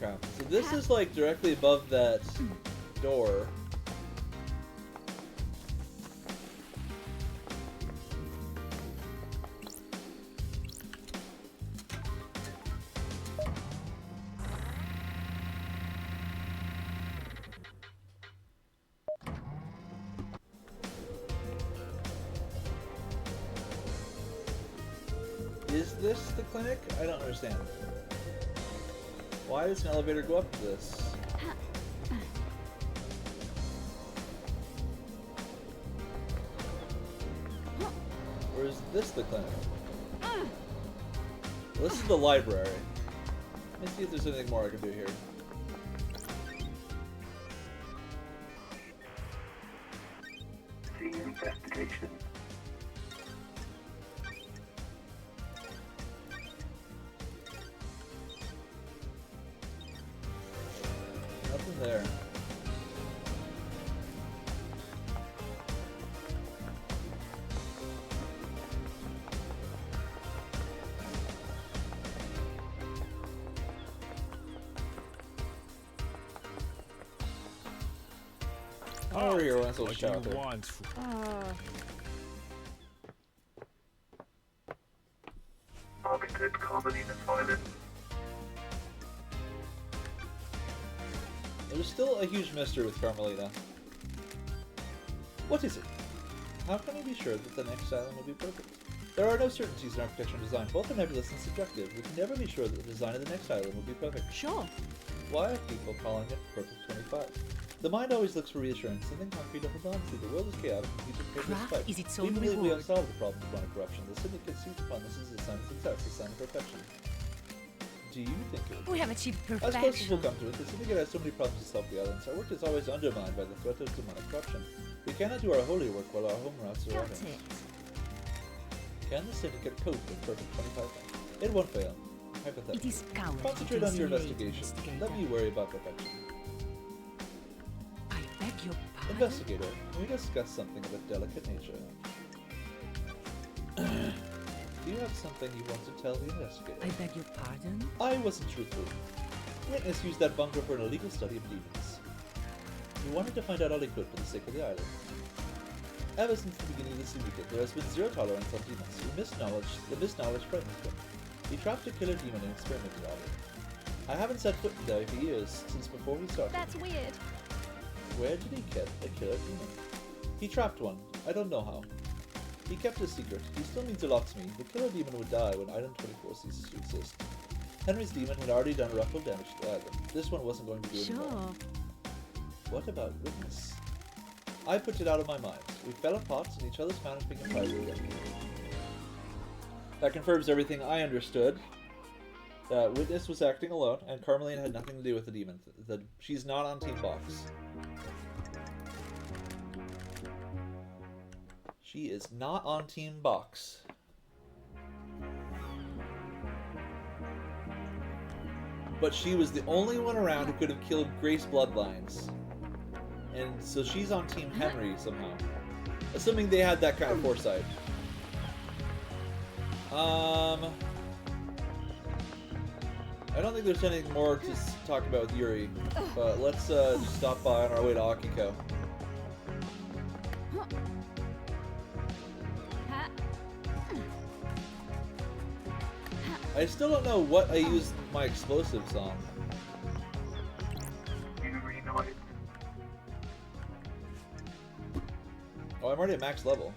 crap. So this is like directly above that door. Is this the clinic? I don't understand. Why does an elevator go up to this? Or is this the clinic? Well, this is the library. Let me see if there's anything more I can do here. The investigation. Nothing there. Oh, we're here once we'll shout there. Targeted comedy and violence. There's still a huge mystery with Carmelita. What is it? How can we be sure that the next island will be perfect? There are no certainties in architecture and design. Both are nebulous and subjective. We can never be sure that the design of the next island will be perfect. Sure. Why are people calling it Perfect 25? The mind always looks for reassurance, something concrete to hold on to. The world is chaotic, and people create this Craft fight. is its We own believe we reward. have solved the problem of chronic corruption. The syndicate sees upon this as a sign of success, a sign of perfection. Do you think it would? We have achieved As close as perfection. we'll come to it, the syndicate has so many problems to solve the islands. Our work is always undermined by the threat of demonic corruption. We cannot do our holy work while our home routes are Got running. it. Can the syndicate cope with Perfect 25? It won't fail. It Hypothetical. is cowardly Concentrate to on your isolate investigation. investigator. Let me worry about perfection. I beg your pardon. Investigator, can we discuss something of a delicate nature? Do you have something you want to tell the investigator? I beg your pardon. I wasn't truthful. Witness used that bunker for an illegal study of demons. He wanted to find out all he could for the sake of the island. Ever since the beginning of the syndicate, there has been zero tolerance on demons. The misknowledge frightens him. He trapped a killer demon and experimented on it. I haven't set foot in there for years, since before he started. That's weird. Where did he get a killer demon? He trapped one. I don't know how. He kept his secret. He still means a lot to me. The killer demon would die when Item 24 ceases to exist. Henry's demon had already done irreparable damage to the island. This one wasn't going to do any more. Sure. What about Witness? I put it out of my mind. We fell apart and each other's punishing and fighting again. That confirms everything I understood. That Witness was acting alone, and Carmeline had nothing to do with the demon. She's not on Team Box. She is not on Team Box. But she was the only one around who could have killed Grace Bloodlines. And so she's on Team Henry somehow. Assuming they had that kind of foresight. I don't think there's anything more to talk about with Yuri. But let's just stop by on our way to Akiko. I still don't know what I used my explosives on. You reunite. Oh, I'm already at max level.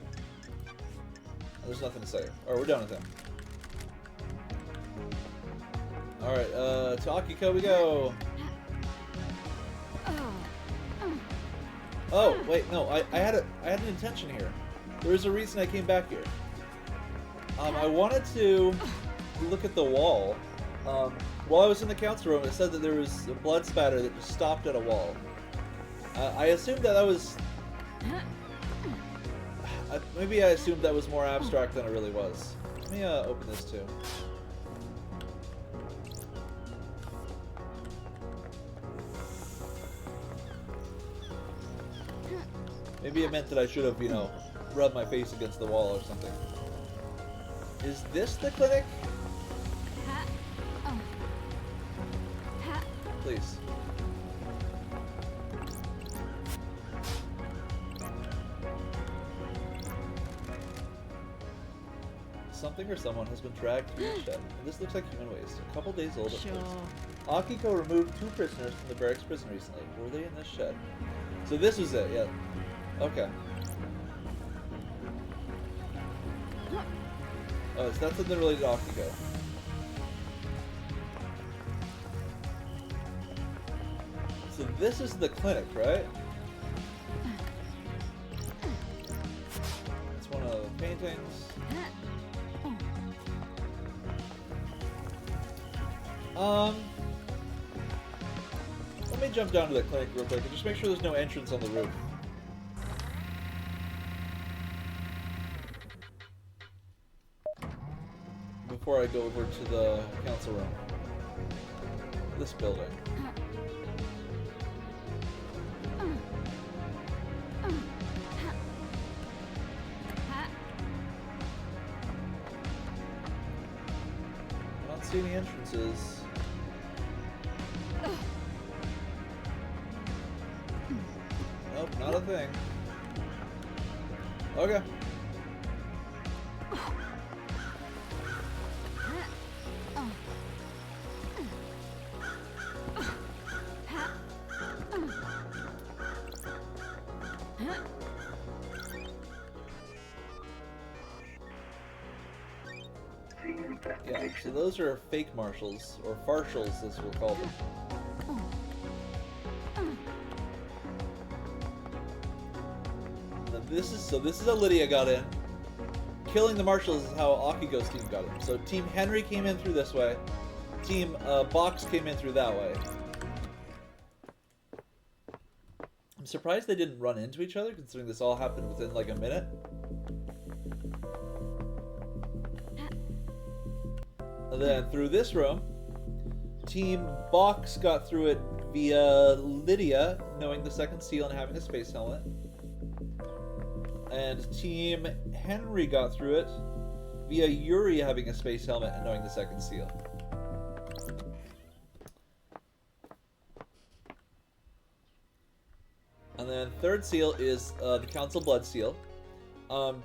There's nothing to say. Alright, we're done with him. Alright, to Akiko we go! Oh, wait, no, I had an intention here. There was a reason I came back here. I wanted to look at the wall. While I was in the council room, it said that there was a blood spatter that just stopped at a wall. I assumed that was... maybe I assumed that was more abstract than it really was. Let me open this too. Maybe it meant that I should have, you know, rubbed my face against the wall or something. Is this the clinic? Please. Something or someone has been dragged to the shed. And this looks like human waste. A couple days old at Sure. first. Akiko removed 2 prisoners from the barracks prison recently. Were they in this shed? So this was it, yeah. Okay. Oh, so that's something related to Akiko. So this is the clinic, right? It's one of the paintings. Let me jump down to the clinic real quick and just make sure there's no entrance on the roof. Before I go over to the council room. This building. I don't see any entrances. Nope, not a thing. Okay. Yeah, so those are fake marshals, or farshals as we'll call them. Now this is how Lydia got in. Killing the marshals is how Akiko's team got in. So Team Henry came in through this way. Team Box came in through that way. I'm surprised they didn't run into each other, considering this all happened within like a minute. And then through this room, Team Box got through it via Lydia knowing the second seal and having a space helmet. And Team Henry got through it via Yuri having a space helmet and knowing the second seal. And then third seal is the Council Blood Seal.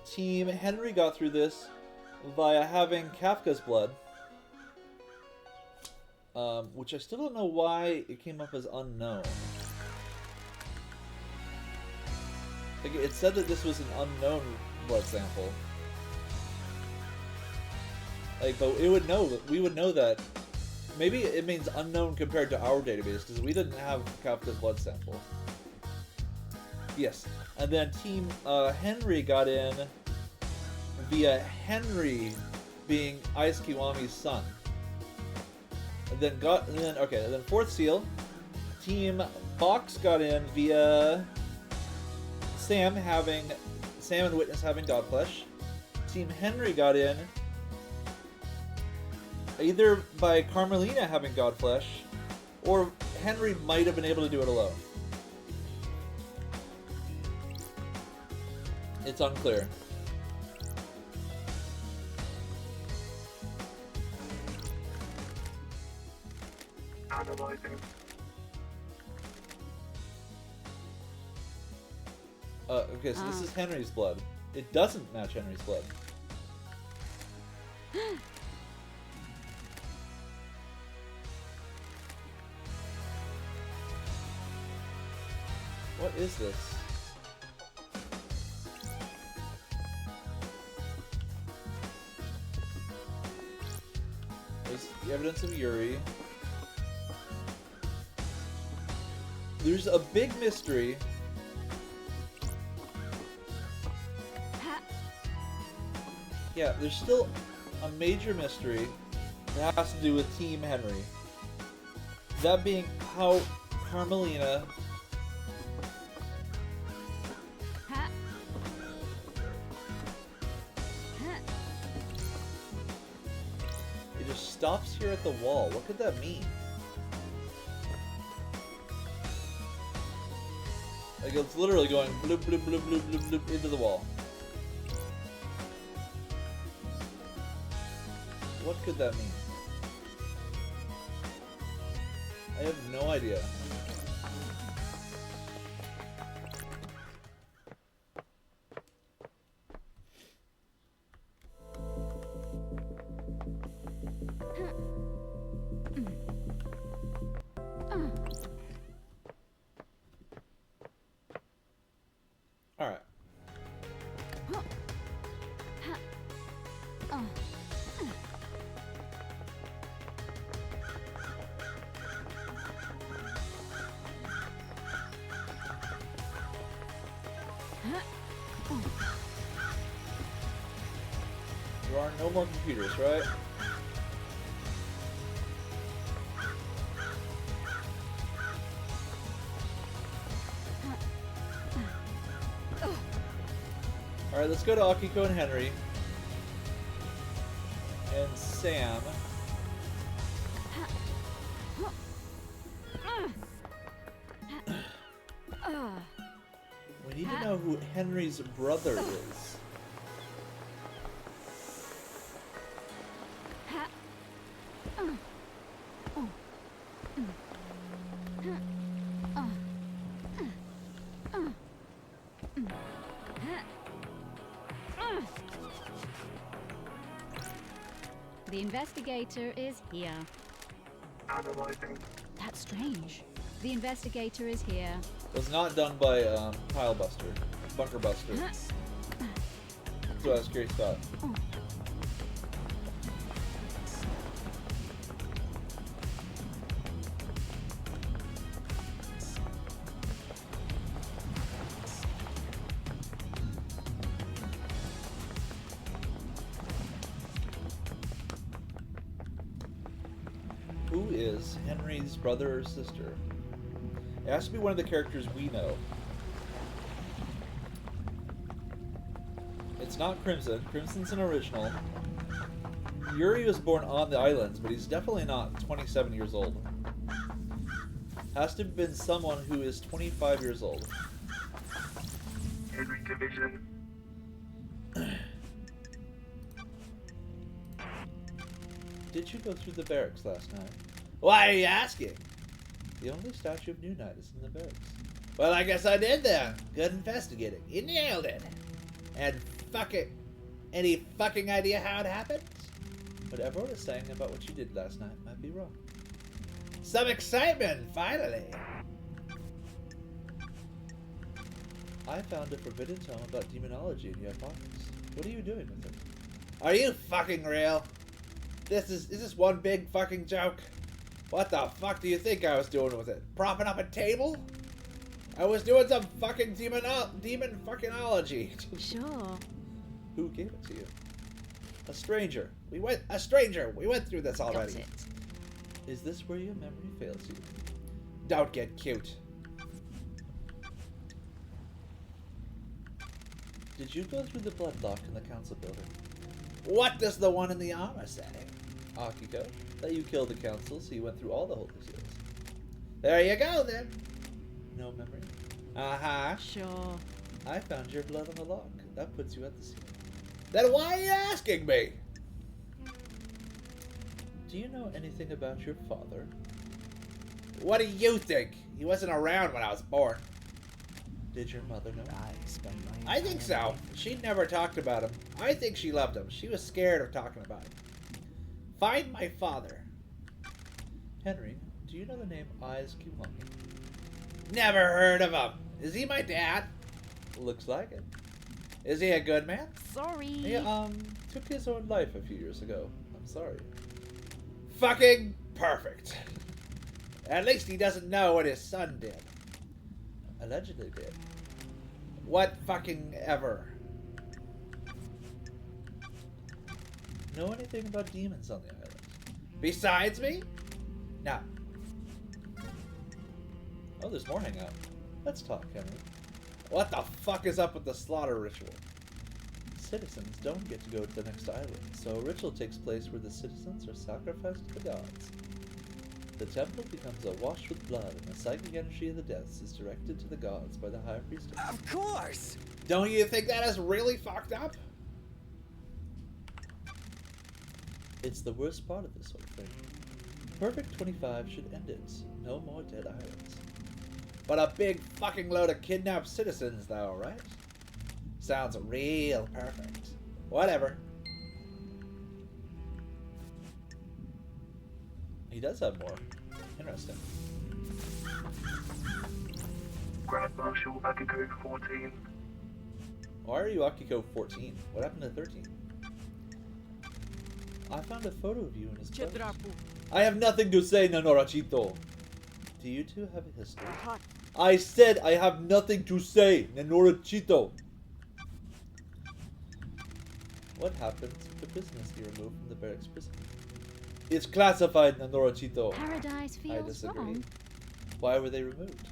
Team Henry got through this via having Kafka's blood. Which I still don't know why it came up as unknown. Like, it said that this was an unknown blood sample. Like, but it would know, we would know that. Maybe it means unknown compared to our database, because we didn't have Kafka's blood sample. Yes. And then Team Henry got in via Henry being Ice Kiwami's son. And then fourth seal, Team Box got in via Sam and Witness having Godflesh. Team Henry got in either by Carmelina having Godflesh, or Henry might have been able to do it alone. It's unclear. Analyzing. Okay, so this is Henry's blood. It doesn't match Henry's blood. What is this? There's the evidence of Yuri. There's a big mystery. Yeah, there's still a major mystery that has to do with Team Henry. That being how Carmelina it just stops here at the wall. What could that mean? Like, it's literally going bloop bloop bloop bloop bloop bloop into the wall. What could that mean? I have no idea. Alright. There are no more computers, right? Alright, let's go to Akiko and Henry. And Sam. We need to know who Henry's brother is. The investigator is here. Analyzing. That's strange. The investigator is here. Was not done by Pile Buster. Bunker Buster. So I was curious about. Who is Henry's brother or sister? It has to be one of the characters we know. It's not Crimson. Crimson's an original. Yuri was born on the islands, but he's definitely not 27 years old. Has to have been someone who is 25 years old. Henry Division. Did you go through the barracks last night? Why are you asking? The only statue of New Night is in the barracks. Well, I guess I did then. Good investigating. You nailed it. And fuck it. Any fucking idea how it happened? What everyone is saying about what you did last night might be wrong. Some excitement, finally. I found a forbidden tome about demonology in your box. What are you doing with it? Are you fucking real? Is this one big fucking joke? What the fuck do you think I was doing with it? Propping up a table? I was doing some fucking demon fuckingology. Sure. Who gave it to you? A stranger. A stranger. We went through this already. Got it. Is this where your memory fails you? Don't get cute. Did you go through the bloodlock in the council building? What does the one in the armor say? Akiko, that you killed the council, so you went through all the holy seals. There you go, then. No memory? Uh-huh. Sure. I found your blood on the lock. That puts you at the scene. Then why are you asking me? Do you know anything about your father? What do you think? He wasn't around when I was born. Did your mother know? I think so. She never talked about him. I think she loved him. She was scared of talking about him. Find my father. Henry, do you know the name Eyes Kiwami? Never heard of him. Is he my dad? Looks like it. Is he a good man? Sorry. He, took his own life a few years ago. I'm sorry. Fucking perfect. At least he doesn't know what his son did. Allegedly did. What fucking ever? Know anything about demons on the island? Besides me? No. Oh, there's more hangout. Let's talk, Henry. What the fuck is up with the slaughter ritual? Citizens don't get to go to the next island, so a ritual takes place where the citizens are sacrificed to the gods. The temple becomes awash with blood, and the psychic energy of the deaths is directed to the gods by the High Priestess. Of course! Don't you think that is really fucked up? It's the worst part of this whole thing. perfect 25 should end it. No more dead islands. But a big fucking load of kidnapped citizens, though, right? Sounds real perfect. Whatever. He does have more. Interesting. Grand Marshal Akiko 14. Why are you Akiko 14? What happened to 13? I found a photo of you in his clothes. I have nothing to say, Nanorachito. Do you two have a history? I said I have nothing to say, Nanorachito. What happened to the prisoners you removed from the barracks prison? It's classified, Nanorachito. Paradise I feels disagree. wrong. Why were they removed?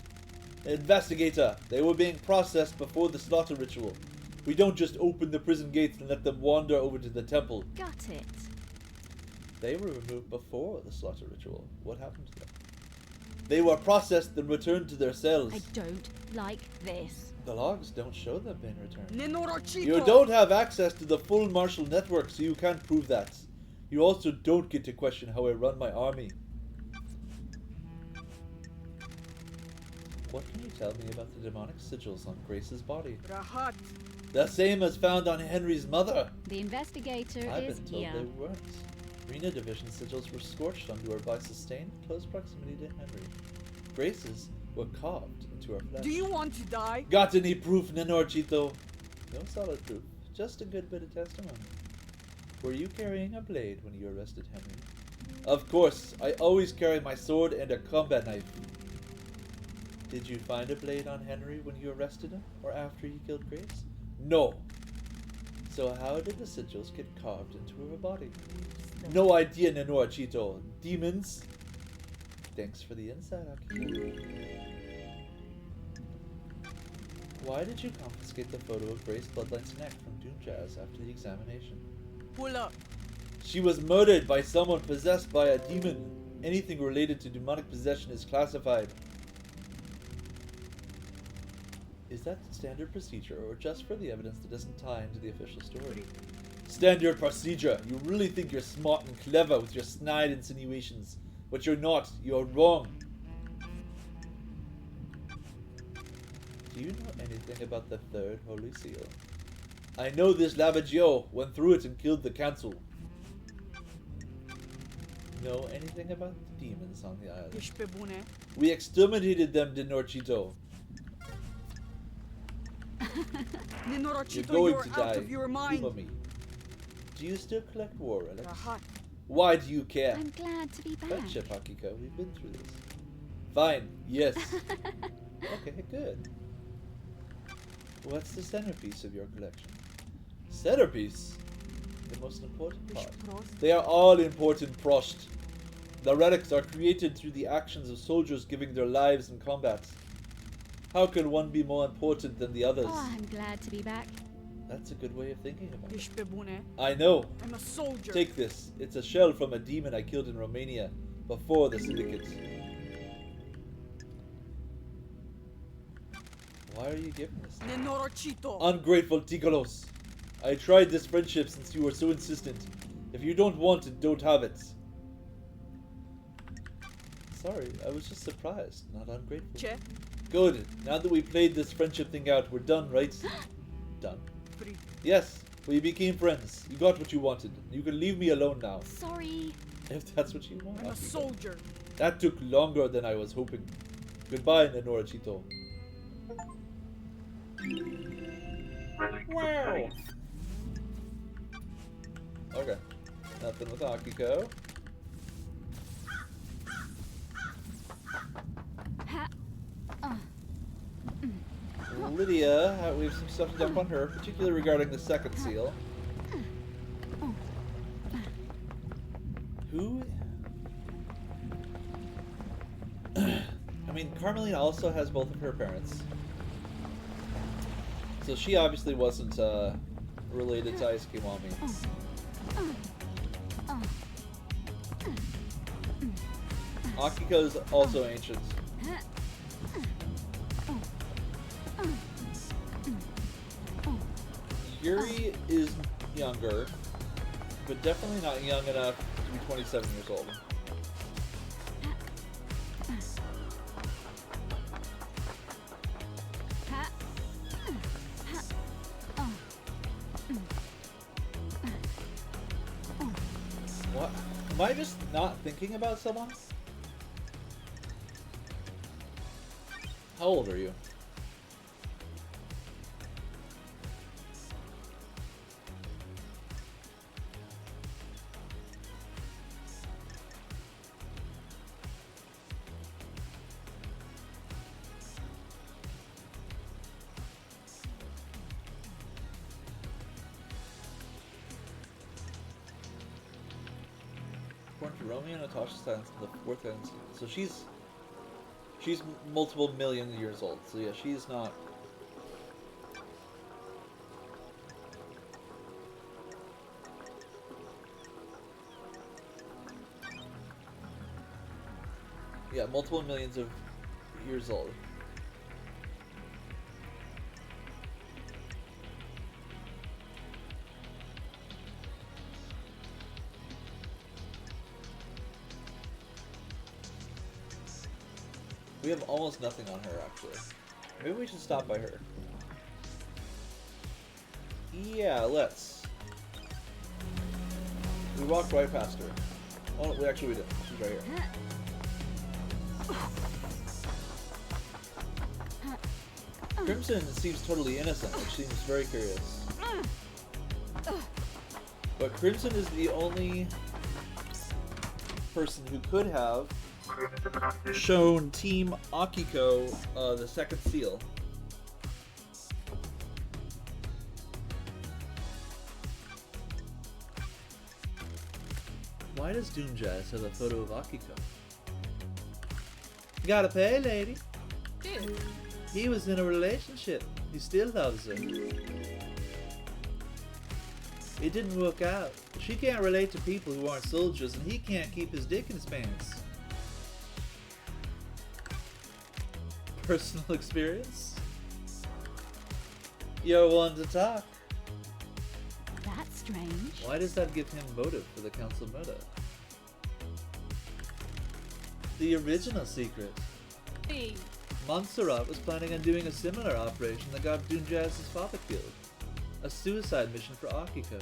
Investigator, they were being processed before the slaughter ritual. We don't just open the prison gates and let them wander over to the temple. Got it. They were removed before the slaughter ritual. What happened to them? They were processed and returned to their cells. I don't like this. The logs don't show them being returned. Nenorachito. You don't have access to the full martial network, so you can't prove that. You also don't get to question how I run my army. What can you tell me about the demonic sigils on Grace's body? Rahat. The same as found on Henry's mother. The investigator I've is been told here. they weren't. Rena Division sigils were scorched onto her by sustained close proximity to Henry. Grace's were carved into her flesh. Do you want to die? Got any proof, Nanorchito? No solid proof, just a good bit of testimony. Were you carrying a blade when you arrested Henry? Of course, I always carry my sword and a combat knife. Did you find a blade on Henry when you arrested him, or after he killed Grace? No. So how did the sigils get carved into her body? No idea, Nanorchito. Demons? Thanks for the insight, Akiko. Why did you confiscate the photo of Grace Bloodline's neck from Doomjazz after the examination? Pull up. She was murdered by someone possessed by a demon. Anything related to demonic possession is classified. Is that standard procedure, or just for the evidence that doesn't tie into the official story? Standard procedure. You really think you're smart and clever with your snide insinuations. But you're not. You're wrong. Do you know anything about the third Holy Seal? I know this Lavagio went through it and killed the council. Know anything about the demons on the island? Ishpebune. We exterminated them, Dinorchito. You're Nenorachito, going you're to out die. of your mind. Humor me. Do you still collect war relics? Rahat. Why do you care? I'm glad to be back. Friendship, Akiko. We've been through this. Fine. Yes. Okay, good. What's the centerpiece of your collection? Centerpiece? The most important part. Ishprost. They are all important, Prost. The relics are created through the actions of soldiers giving their lives in combat. How can one be more important than the others? Oh, I'm glad to be back. That's a good way of thinking about it. Ishpebune. I know. I'm a soldier. Take this. It's a shell from a demon I killed in Romania before the syndicate. Why are you giving this? Nenorachito. Ungrateful Tikolos. I tried this friendship since you were so insistent. If you don't want it, don't have it. Sorry, I was just surprised, not ungrateful. Che. Good. Now that we played this friendship thing out, we're done, right? Done. Free. Yes, we became friends. You got what you wanted. You can leave me alone now. Sorry. If that's what you want. I'm a Akiko. soldier. That took longer than I was hoping. Goodbye, Nanorachito. Relic Wow. obtained. Okay. Nothing with Akiko. Ha. Lydia, we have some stuff to dump on her, particularly regarding the second seal. Who? I mean, Carmelina also has both of her parents. So she obviously wasn't related to Aisuke Wami. Akiko's also ancient. Yuri is younger, but definitely not young enough to be 27 years old. Ha. Ha. Oh. What? Am I just not thinking about someone? How old are you? Born to Romeo and Natasha Stans in the 4th dynasty. So she's multiple million years old. So yeah, she's not. Yeah, multiple millions of years old. We have almost nothing on her, actually. Maybe we should stop by her. Yeah, let's. We walked right past her. Oh, we actually didn't. She's right here. Crimson seems totally innocent, which seems very curious. But Crimson is the only person who could have shown Team Akiko the second seal. Why does Doomjazz have a photo of Akiko? Gotta pay, lady. Dude. He was in a relationship. He still loves her. It didn't work out. She can't relate to people who aren't soldiers, and he can't keep his dick in his pants. Personal experience? You're one to talk. That's strange. Why does that give him motive for the council murder? The original secret. Hey. Montserrat was planning on doing a similar operation that got Doomjazz's father killed. A suicide mission for Akiko.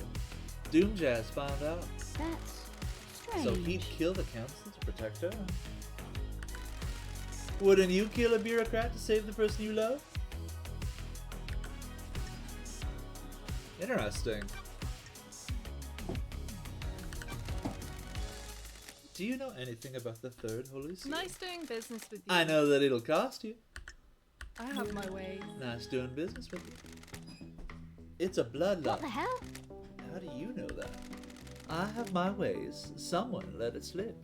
Doomjazz found out. That's strange. So he'd kill the council to protect her? Wouldn't you kill a bureaucrat to save the person you love? Interesting. Do you know anything about the third holy seal? Nice doing business with you. I know that it'll cost you. I have my ways. Nice doing business with you. It's a bloodline. What the hell? How do you know that? I have my ways. Someone let it slip.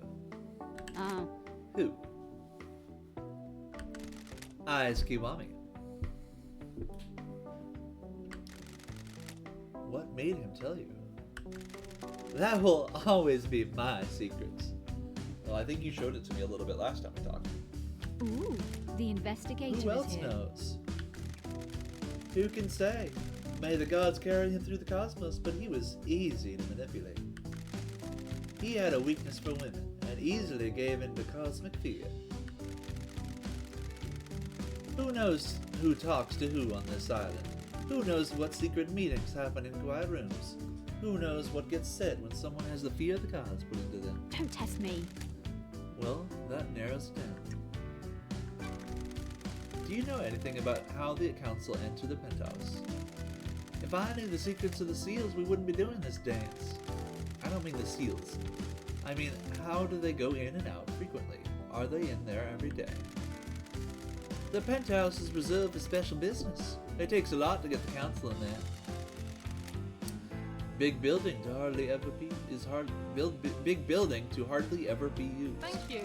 Oh. Who? Eyes Kiwami. What made him tell you? That will always be my secret. Well, I think you showed it to me a little bit last time we talked. Ooh, the investigator Who else is here. knows? Who can say? May the gods carry him through the cosmos, but he was easy to manipulate. He had a weakness for women, and easily gave in to cosmic fear. Who knows who talks to who on this island? Who knows what secret meetings happen in quiet rooms? Who knows what gets said when someone has the fear of the gods put into them? Don't test me. Well, that narrows it down. Do you know anything about how the council entered the penthouse? If I knew the secrets of the seals, we wouldn't be doing this dance. I don't mean the seals. I mean, how do they go in and out frequently? Are they in there every day? The penthouse is reserved for special business. It takes a lot to get the council in there. Big building to hardly ever be big building to hardly ever be used. Thank you.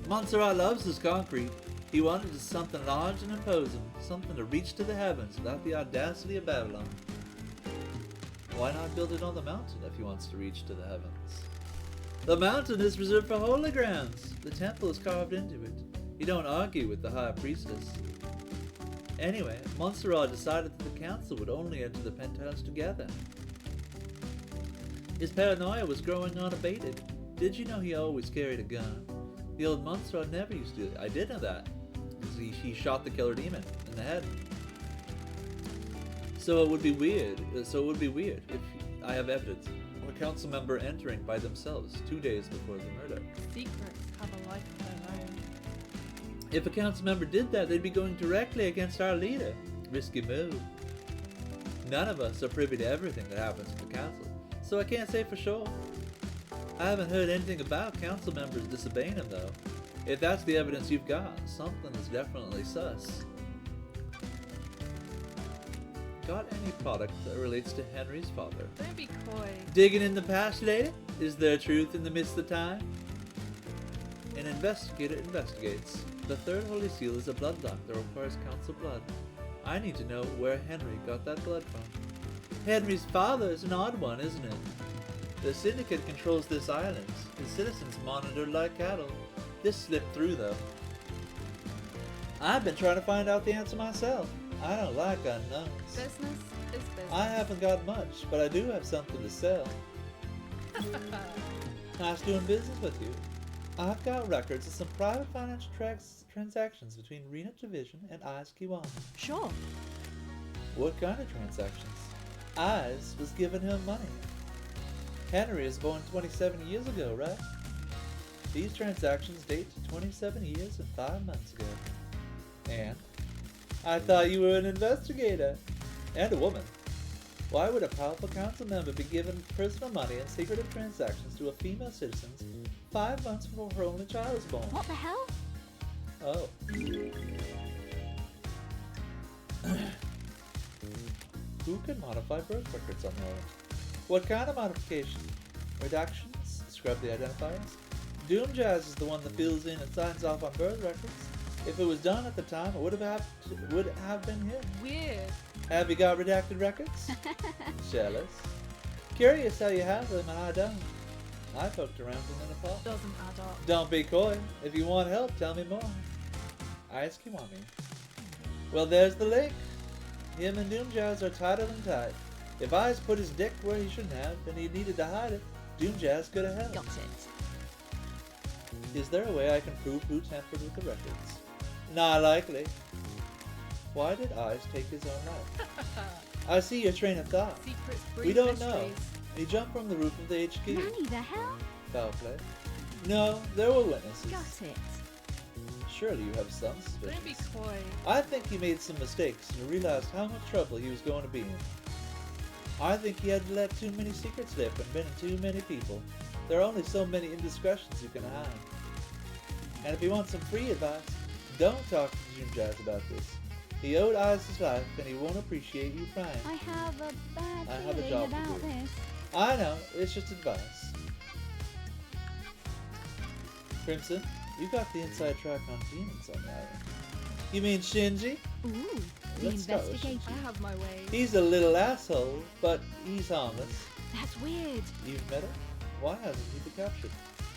Montserrat loves his concrete. He wanted something large and imposing, something to reach to the heavens without the audacity of Babylon. Why not build it on the mountain if he wants to reach to the heavens? The mountain is reserved for holy grounds. The temple is carved into it. You don't argue with the high priestess. Anyway, Montserrat decided that the council would only enter the penthouse together. His paranoia was growing unabated. Did you know he always carried a gun? The old monster never used to. I did know that. He shot the killer demon in the head. So it would be weird. So it would be weird if I have evidence of a council member entering by themselves 2 days before the murder. Secrets have a life of their own. If a council member did that, they'd be going directly against our leader. Risky move. None of us are privy to everything that happens at the council, so I can't say for sure. I haven't heard anything about council members disobeying him, though. If that's the evidence you've got, something is definitely sus. Got any product that relates to Henry's father? Don't be coy. Digging in the past, lady? Is there truth in the midst of time? An investigator investigates. The third holy seal is a bloodlock that requires council blood. I need to know where Henry got that blood from. Henry's father is an odd one, isn't it? The syndicate controls this island. The citizens monitored like cattle. This slipped through, though. I've been trying to find out the answer myself. I don't like unknowns. Business is business. I haven't got much, but I do have something to sell. Nice doing business with you. I've got records of some private financial transactions between Rena Division and Eyes Kiwami. Sure. What kind of transactions? Eyes was giving him money. Henry was born 27 years ago, right? These transactions date to 27 years and 5 months ago. And? I thought you were an investigator. And a woman. Why would a powerful council member be giving personal money and secretive transactions to a female citizen 5 months before her only child was born? What the hell? Oh. Who can modify birth records on their own? What kind of modification? Redactions? Scrub the identifiers? Doom Jazz is the one that fills in and signs off on birth records. If it was done at the time, it would have been him. Weird. Have you got redacted records? Jealous. Curious how you have them and I don't. I poked around in Nepal. Doesn't add up. Don't be coy. If you want help, tell me more. Eyes Kiwami. Well, there's the link. Him and Doomjazz are tighter than tight. If Eyes put his dick where he shouldn't have, and he needed to hide it, Doomjazz could have helped. Got it. Is there a way I can prove who tampered with the records? Not likely. Why did Eyes take his own life? I see your train of thought. Secrets We breed don't mysteries. know. He jumped from the roof of the HQ. Nanny, the hell? Foul play. No, there were witnesses. Got it. Surely you have some Don't be suspicions. coy. I think he made some mistakes and realized how much trouble he was going to be in. I think he had to let too many secrets slip and been in too many people. There are only so many indiscretions you can hide. And if you want some free advice, don't talk to Jim Jazz about this. He owed Eyes his life and he won't appreciate you trying. I have a bad I have a feeling job to about do. this. I know, it's just advice. Crimson, you got the inside track on demons on the island. You mean Shinji? Ooh, the Let's start with investigation. I have my way. He's a little asshole, but he's harmless. That's weird. You've met him? Why hasn't he been captured?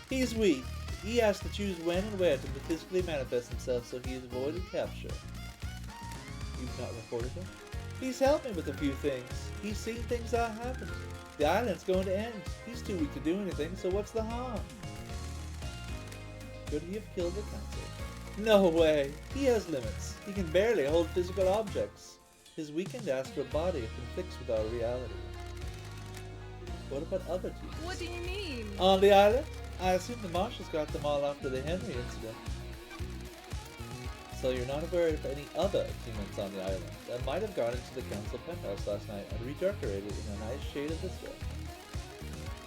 He's weak. He has to choose when and where to physically manifest himself, so he has avoided capture. You've not reported him? He's helped me with a few things. He's seen things that happened. The island's going to end. He's too weak to do anything, so what's the harm? Could he have killed the council? No way. He has limits. He can barely hold physical objects. His weakened astral body conflicts with our reality. What about other demons? What do you mean? On the island? I assume the marshals got them all after the Henry incident. So you're not aware of any other demons on the island that might have gone into the council penthouse last night and redecorated in a nice shade of vista.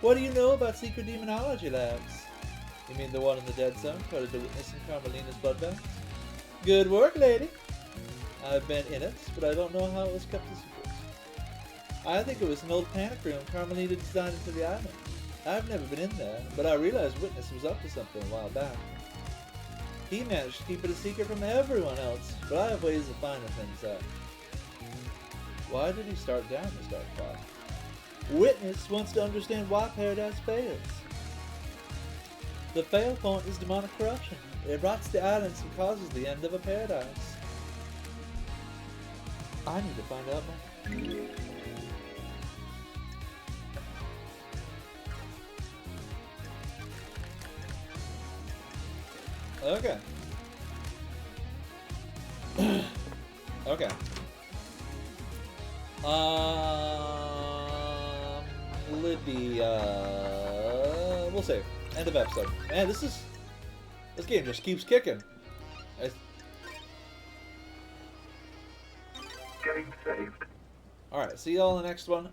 What do you know about secret demonology labs? You mean the one in the dead zone, part of the witness in Carmelina's blood bank? Good work, lady! I've been in it, but I don't know how it was kept a secret. I think it was an old panic room Carmelina designed into the island. I've never been in there, but I realized Witness was up to something a while back. He managed to keep it a secret from everyone else, but I have ways of finding things out. Why did he start down this dark path? Witness wants to understand why Paradise fails. The fail point is demonic corruption. It rots the islands and causes the end of a paradise. I need to find out more. Okay. Okay. Lydia. We'll save. End of episode. Man, this game just keeps kicking. Game saved. Alright, see y'all in the next one.